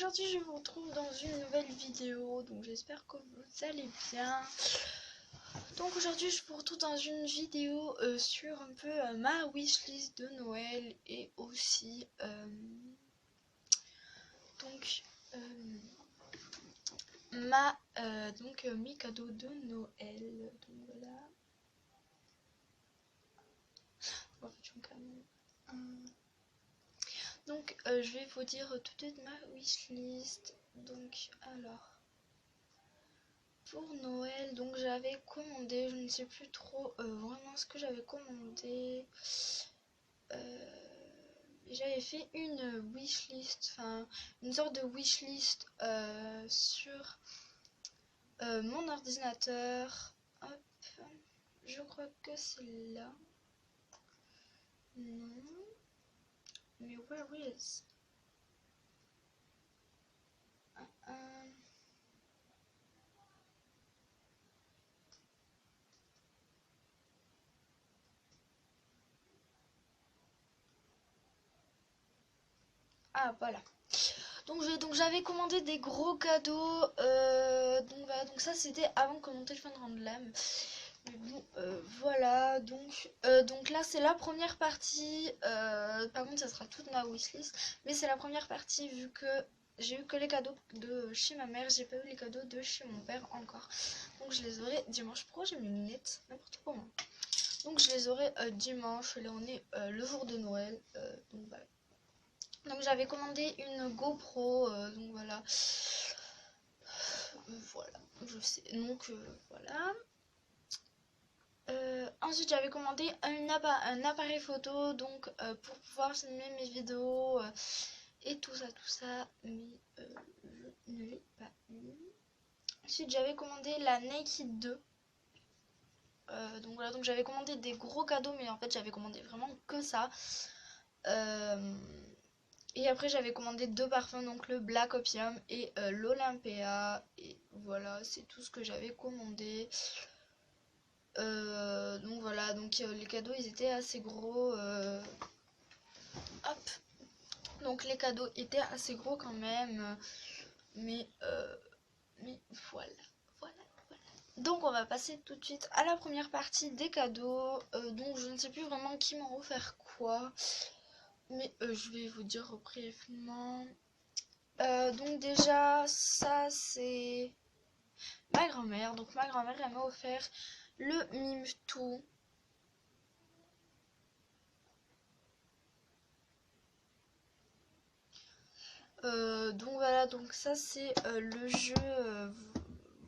aujourd'hui je vous retrouve dans une nouvelle vidéo, donc j'espère que vous allez bien. Donc aujourd'hui je vous retrouve dans une vidéo sur un peu ma wishlist de Noël et aussi mes cadeaux de Noël. Donc voilà. En fait, je me calme. Donc je vais vous dire tout de suite ma wishlist. Donc alors pour Noël, donc j'avais commandé, je ne sais plus trop vraiment ce que j'avais commandé. J'avais fait une wishlist, enfin une sorte de wishlist sur mon ordinateur. Hop, je crois que c'est là. Non, mais where is? Ah voilà. Donc j'avais commandé des gros cadeaux. Donc ça c'était avant que mon téléphone rende l'âme. Mais bon, voilà. Donc là c'est la première partie. Par contre ça sera toute ma wishlist. Mais c'est la première partie vu que j'ai eu que les cadeaux de chez ma mère. J'ai pas eu les cadeaux de chez mon père encore. Donc je les aurai dimanche. Pourquoi j'ai mes lunettes? N'importe comment. Donc je les aurai dimanche. Là on est le jour de Noël. Donc voilà. Donc j'avais commandé une GoPro, donc voilà. Voilà, je sais. Donc voilà. Ensuite j'avais commandé un appareil photo, donc pour pouvoir filmer mes vidéos et tout ça. Mais je ne l'ai pas eu. Ensuite j'avais commandé la Nike 2. Donc voilà, donc j'avais commandé des gros cadeaux, mais en fait j'avais commandé vraiment que ça. Et après j'avais commandé deux parfums, donc le Black Opium et l'Olympea. Et voilà, c'est tout ce que j'avais commandé. Donc voilà, donc les cadeaux ils étaient assez gros. Hop. Donc les cadeaux étaient assez gros quand même. Mais voilà. Donc on va passer tout de suite à la première partie des cadeaux. Donc je ne sais plus vraiment qui m'a offert quoi. Mais je vais vous dire brièvement. Donc déjà ça c'est ma grand-mère. Donc ma grand-mère elle m'a offert le Mimtou. Donc voilà, donc ça c'est le jeu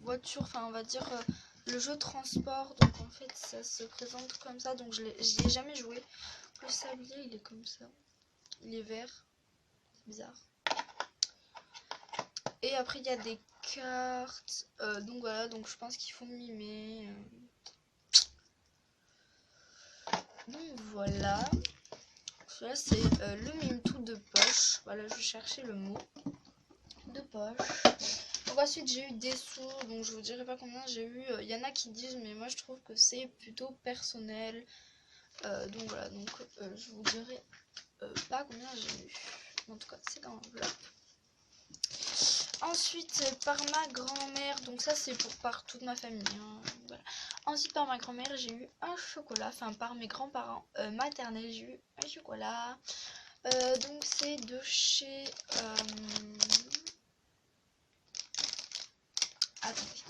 voiture, enfin on va dire le jeu transport. Donc en fait ça se présente comme ça, donc je l'ai jamais joué. Le sablier il est comme ça, il est vert, c'est bizarre. Et après il y a des cartes, donc voilà, donc je pense qu'il faut mimer. Donc voilà. Là c'est le Mimtou de poche. Voilà, je cherchais le mot de poche. Donc ensuite j'ai eu des sous, donc je vous dirai pas combien j'ai eu. Il y en a qui disent, mais moi je trouve que c'est plutôt personnel. Donc voilà, donc je vous dirai pas combien j'ai eu. En tout cas c'est dans l'enveloppe. Ensuite par ma grand-mère, donc ça c'est par toute ma famille. Hein, voilà. Ensuite par ma grand-mère j'ai eu un chocolat, enfin par mes grands-parents maternels j'ai eu un chocolat. Donc c'est de chez attendez.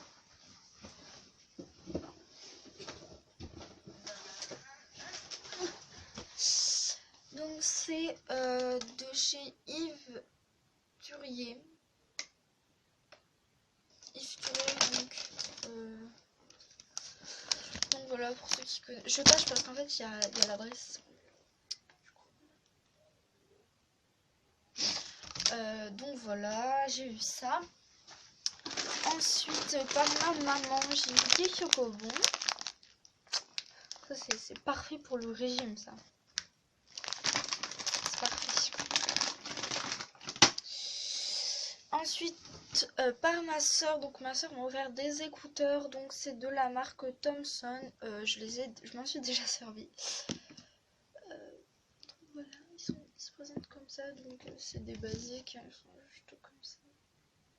Donc c'est de chez Yves Turier. Donc voilà, pour ceux qui connaissent. Je tâche parce qu'en fait il y a l'adresse. Donc voilà, j'ai eu ça. Ensuite par ma maman j'ai eu des chocobons. Ça c'est parfait pour le régime ça. C'est parfait. Ensuite par ma soeur, donc ma soeur m'a offert des écouteurs, donc c'est de la marque Thomson. Je m'en suis déjà servi. Voilà, ils se présentent comme ça, donc c'est des basiques, ils sont juste comme ça.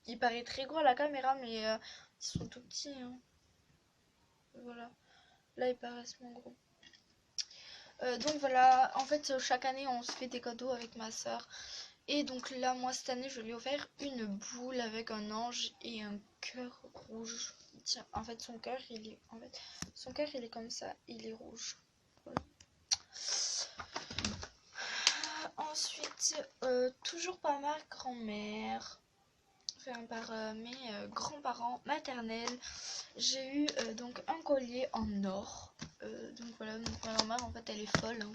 Il paraît très gros à la caméra, mais ils sont tout petits, hein. Voilà, là ils paraissent moins gros. Donc voilà, en fait chaque année on se fait des cadeaux avec ma soeur. Et donc là moi cette année je lui ai offert une boule avec un ange et un cœur rouge. Tiens, en fait son cœur il est comme ça, il est rouge. Voilà. Ensuite, toujours par ma grand-mère, enfin par mes grands-parents maternels, j'ai eu donc un collier en or. Donc voilà, donc ma grand-mère en fait elle est folle, hein.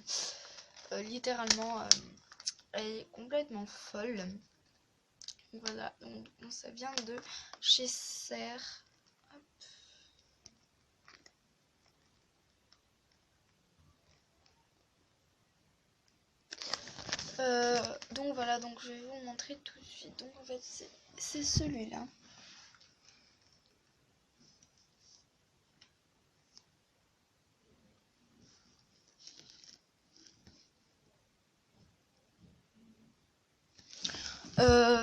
Littéralement elle est complètement folle. Voilà, donc ça vient de chez Serre. Donc voilà, donc je vais vous montrer tout de suite. Donc en fait c'est celui-là.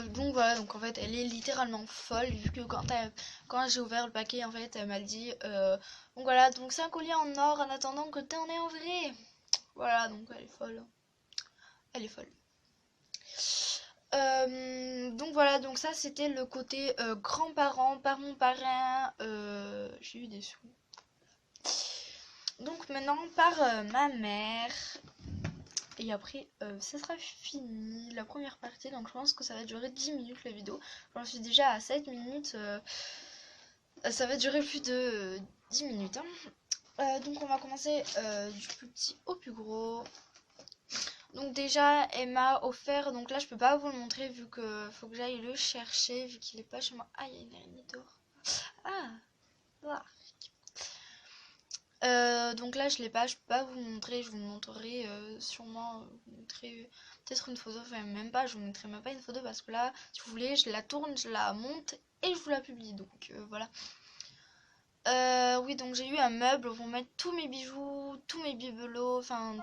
Donc voilà, donc en fait elle est littéralement folle vu que quand j'ai ouvert le paquet en fait elle m'a dit donc voilà, donc c'est un collier en or en attendant que t'en aies en vrai. Voilà, donc elle est folle, elle est folle. Donc voilà, donc ça c'était le côté grands-parents par mon parrain. J'ai eu des sous. Donc maintenant par ma mère. Et après ça sera fini la première partie, donc je pense que ça va durer 10 minutes la vidéo. J'en suis déjà à 7 minutes, ça va durer plus de 10 minutes, hein. Donc on va commencer du plus petit au plus gros. Donc déjà elle m'a offert, donc là je peux pas vous le montrer vu que faut que j'aille le chercher vu qu'il est pas chez moi. Ah, il y a une araignée dehors. Ah, voilà. Donc là je l'ai pas, je peux pas vous le montrer, je vous le montrerai sûrement, vous montrer peut-être une photo, enfin même pas, je vous montrerai même pas une photo parce que là si vous voulez je la tourne, je la monte et je vous la publie, donc voilà. Oui, donc j'ai eu un meuble où vont mettre tous mes bijoux, tous mes bibelots, enfin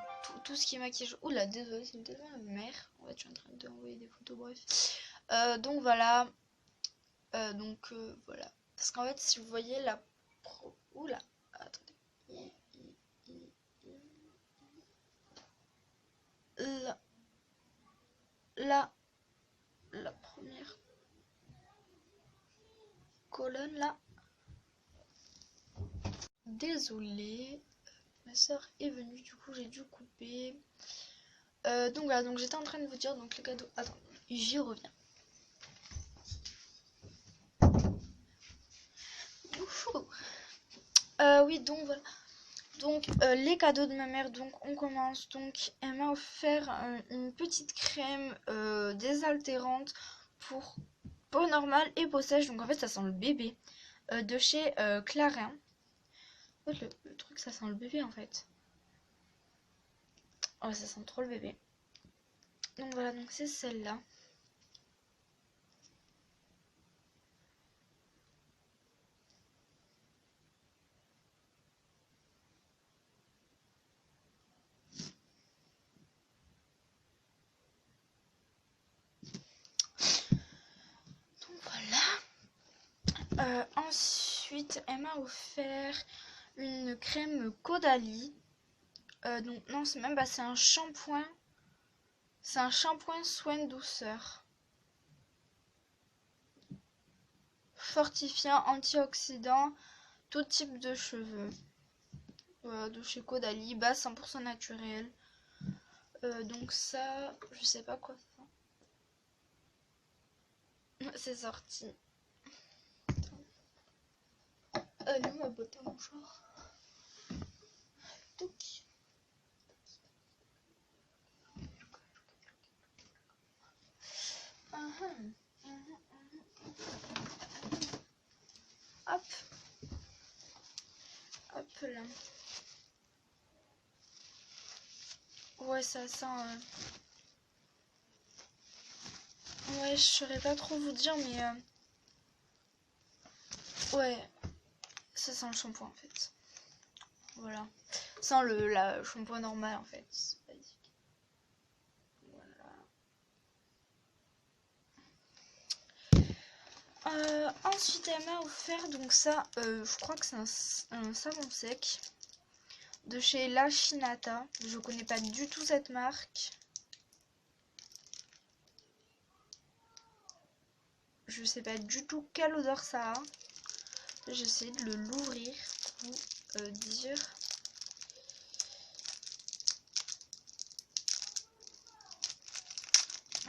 tout ce qui est maquillage. Oula, désolé, c'est tellement ma mère. En fait, je suis en train de t'envoyer des photos, bref. Donc voilà. Voilà. Parce qu'en fait, si vous voyez la pro. Oula, attendez. La, la première colonne là. Désolée. Ma soeur est venue, du coup j'ai dû couper. Donc voilà, donc j'étais en train de vous dire donc les cadeaux. Attends, j'y reviens. Oui, donc voilà. Donc les cadeaux de ma mère, donc on commence. Donc elle m'a offert une petite crème désaltérante pour peau normale et peau sèche. Donc en fait ça sent le bébé de chez Clarins. En fait, le truc ça sent le bébé en fait. Oh, ça sent trop le bébé. Donc voilà, donc c'est celle-là. Ensuite, elle m'a offert une crème Caudalie. Donc non, c'est même pas, c'est un shampoing. C'est un shampoing soin douceur. Fortifiant, antioxydant, tout type de cheveux. Voilà, de chez Caudalie, base 100% naturel. Donc ça, je sais pas quoi ça. C'est sorti. Non, ma boîte à mouchoir. Donc. Hop. Hop là. Ouais, ça sent... Ouais, je saurais pas trop vous dire, mais... Ouais, ça sent le shampoing en fait. Voilà. Sans le shampoing normal en fait. Voilà. Ensuite, elle m'a offert donc ça, je crois que c'est un savon sec de chez La Chinata. Je connais pas du tout cette marque. Je sais pas du tout quelle odeur ça a. J'essaie de l'ouvrir pour vous dire.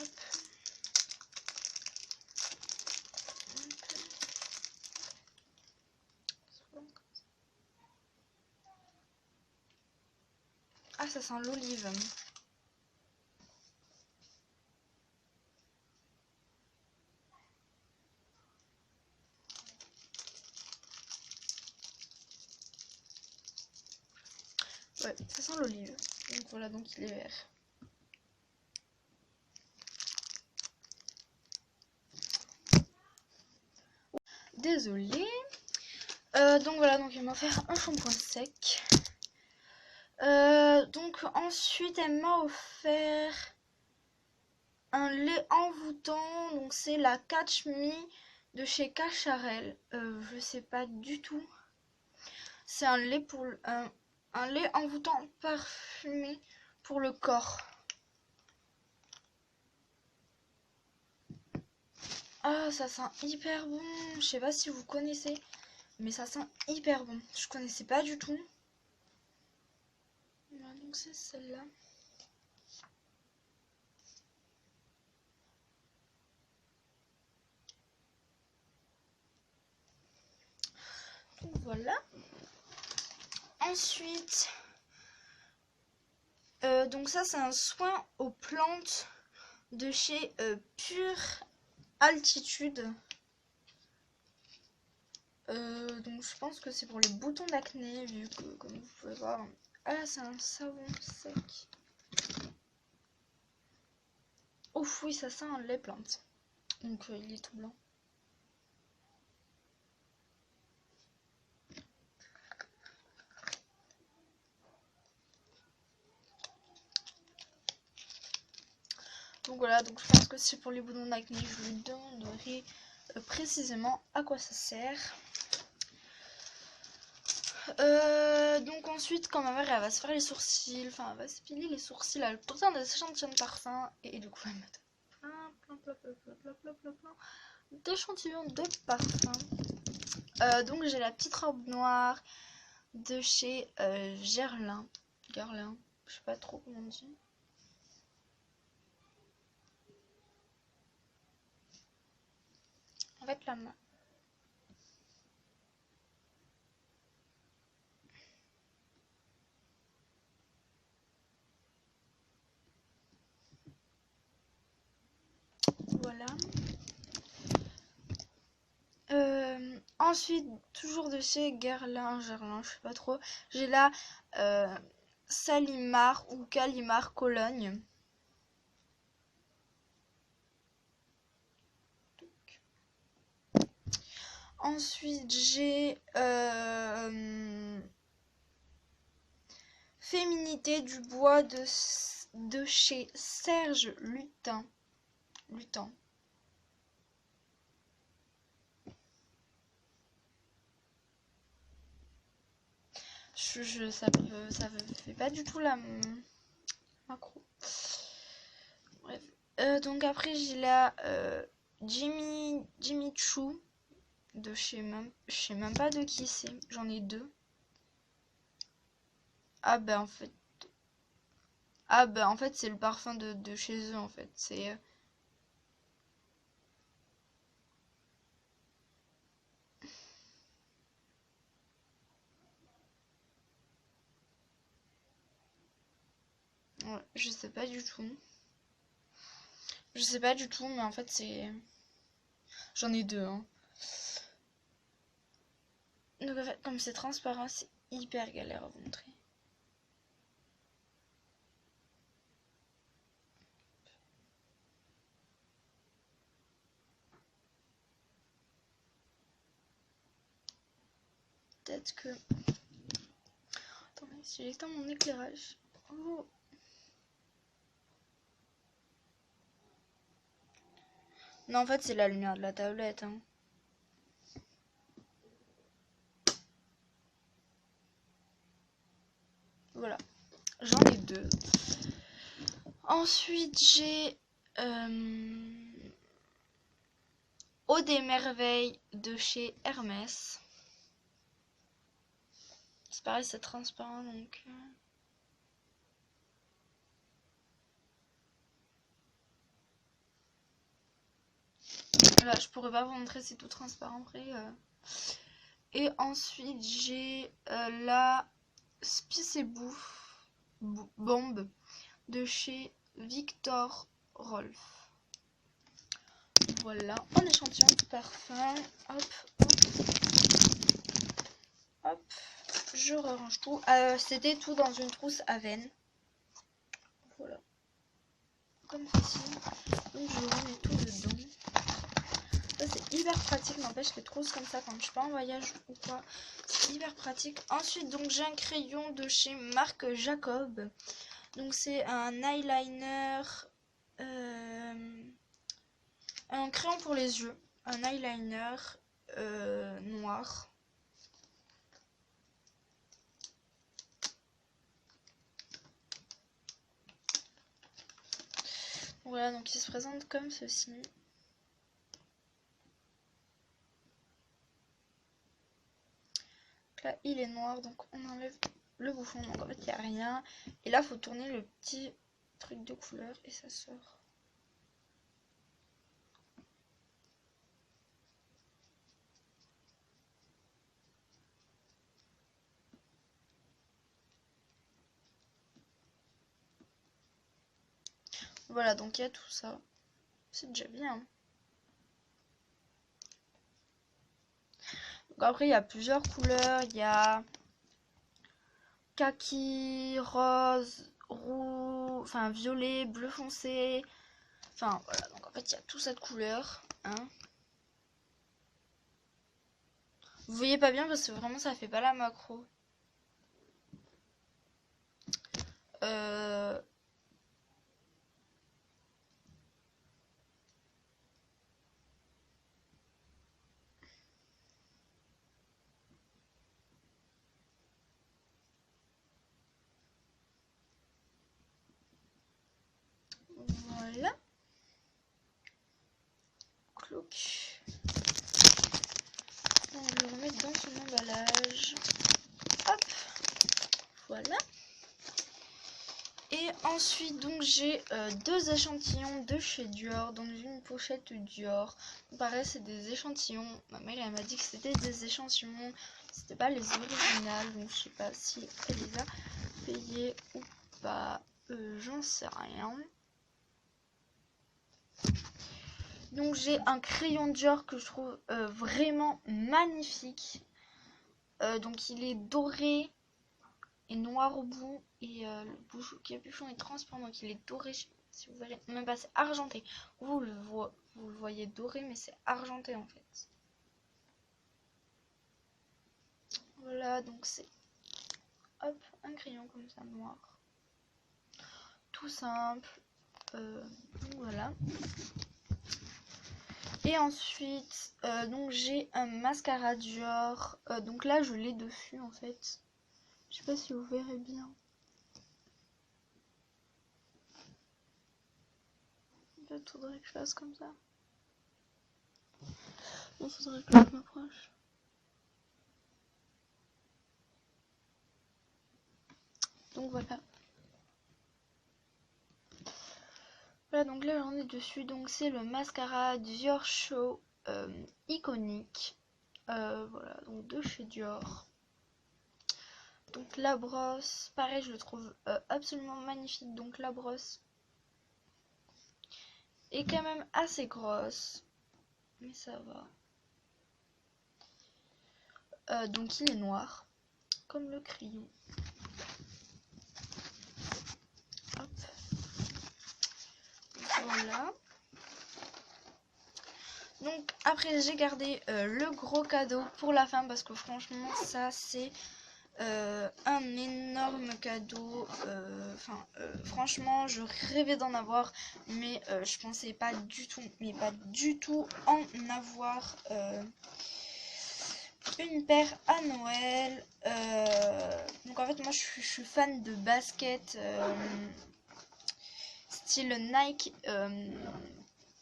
Hop. Ah, ça sent l'olive. Ouais, ça sent l'olive. Donc voilà, donc il est vert. Désolée. Donc voilà, donc il m'a offert un shampoing sec. Donc ensuite, elle m'a offert un lait envoûtant. Donc c'est la Catch Me de chez Cacharel. Je sais pas du tout. C'est un lait pour un lait envoûtant parfumé pour le corps. Ah, ça sent hyper bon. Je sais pas si vous connaissez, mais ça sent hyper bon. Je connaissais pas du tout. Voilà, donc c'est celle-là. Donc voilà. Ensuite, donc ça c'est un soin aux plantes de chez Pure Altitude. Donc je pense que c'est pour les boutons d'acné, vu que comme vous pouvez voir. Ah, c'est un savon sec. Ouf, oui, ça sent les plantes. Donc il est tout blanc. Donc voilà, donc je pense que c'est pour les boutons d'acné. Je vous demanderai précisément à quoi ça sert. Donc ensuite, quand ma mère elle va se faire les sourcils, enfin elle va s'épiler les sourcils, elle a tout le temps des échantillons de parfum et du coup elle met plein d'échantillons de parfum. Donc j'ai la petite robe noire de chez Guerlain, je sais pas trop comment on dit. En fait la main. Voilà. Ensuite, toujours de chez Guerlain, je sais pas trop. J'ai la Salimar ou Calimar Cologne. Ensuite, j'ai Féminité du bois de chez Serge Lutin. Ça fait pas du tout la macro. Bref. Donc après j'ai la Jimmy Choo de chez je sais même pas de qui c'est. J'en ai deux. Ah ben en fait c'est le parfum de chez eux en fait. C'est ouais, je sais pas du tout. Je sais pas du tout, mais en fait c'est j'en ai deux. Hein. Donc en fait comme c'est transparent, c'est hyper galère à vous montrer. Peut-être que... Attendez, si j'éteins mon éclairage. Oh. Non, en fait, c'est la lumière de la tablette. Hein. Ensuite j'ai Eau des merveilles de chez Hermès. C'est pareil, c'est transparent donc. Là, je pourrais pas vous montrer, c'est tout transparent après. Et ensuite j'ai la Spice et Bouffe bombe de chez Victor Rolf. Voilà, en échantillon de parfum. Hop, hop, hop. Je range tout. C'était tout dans une trousse à veine. Voilà. Comme ceci. Donc je remets tout dedans. Ça c'est hyper pratique, n'empêche les trousses comme ça quand je suis pas en voyage ou quoi. C'est hyper pratique. Ensuite donc j'ai un crayon de chez Marc Jacob. Donc c'est un eyeliner. Un crayon pour les yeux. Un eyeliner noir. Voilà, donc il se présente comme ceci. Donc là, il est noir, donc on enlève le bouchon. Donc en fait, il n'y a rien. Et là, il faut tourner le petit truc de couleur et ça sort. Voilà, donc il y a tout ça. C'est déjà bien. Donc après, il y a plusieurs couleurs. Il y a kaki, rose, roux, enfin violet, bleu foncé. Enfin voilà, donc en fait, il y a toute cette couleur. Hein. Vous voyez pas bien parce que vraiment, ça fait pas la macro. Voilà. Cloque. On va le remettre dans son emballage. Hop. Voilà. Et ensuite, donc j'ai deux échantillons de chez Dior dans une pochette Dior. Pareil, c'est des échantillons. Ma mère elle m'a dit que c'était des échantillons. C'était pas les originales. Donc je sais pas si elle les a payés ou pas. J'en sais rien. Donc j'ai un crayon Dior que je trouve vraiment magnifique. Donc il est doré et noir au bout et le capuchon est transparent, donc il est doré. Si vous verrez, même pas, c'est argenté. Vous le voyez doré, mais c'est argenté en fait. Voilà, donc c'est hop un crayon comme ça noir, tout simple. Voilà. Et ensuite, donc j'ai un mascara Dior. Donc là, je l'ai dessus en fait. Je sais pas si vous verrez bien. En fait, faudrait que je fasse comme ça. Il faudrait que je m'approche. Donc voilà. Voilà, donc là j'en ai dessus. Donc c'est le mascara Dior Show iconique. Voilà, donc de chez Dior. Donc la brosse, pareil, je le trouve absolument magnifique. Donc la brosse est quand même assez grosse, mais ça va. Donc il est noir, comme le crayon. Hop. Voilà. Donc après j'ai gardé le gros cadeau pour la fin parce que franchement ça c'est un énorme cadeau. Franchement je rêvais d'en avoir, mais je pensais pas du tout, mais pas du tout en avoir une paire à Noël. Donc en fait moi je suis fan de basket style Nike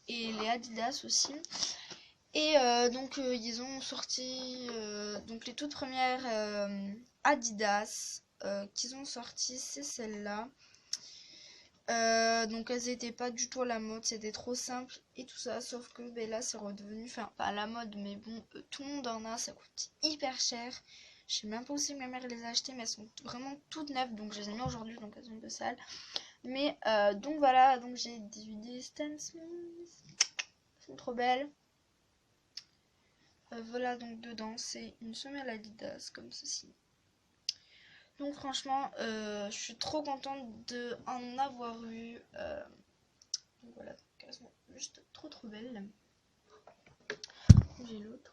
et les Adidas aussi. Et donc ils ont sorti donc les toutes premières Adidas qu'ils ont sorti, c'est celle-là. Donc elles étaient pas du tout à la mode, c'était trop simple et tout ça, sauf que ben, là c'est redevenu, enfin pas à la mode, mais bon, tout le monde en a, ça coûte hyper cher. Je sais même pas si ma mère les a achetées, mais elles sont vraiment toutes neuves, donc je les ai mis aujourd'hui, donc elles sont un peu sales. Mais donc voilà, donc j'ai des Stan Smith, elles sont trop belles. Voilà, donc dedans c'est une semelle Adidas comme ceci. Donc franchement, je suis trop contente d'en avoir eu. Donc voilà, elles sont juste trop belles. J'ai l'autre.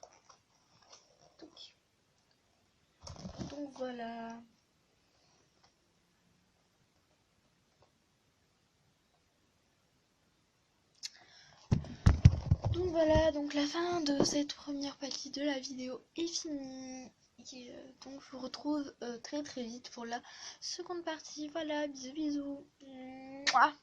Donc voilà. Donc voilà, donc la fin de cette première partie de la vidéo est finie. Et donc je vous retrouve très vite pour la seconde partie. Voilà, bisous bisous. Mouah.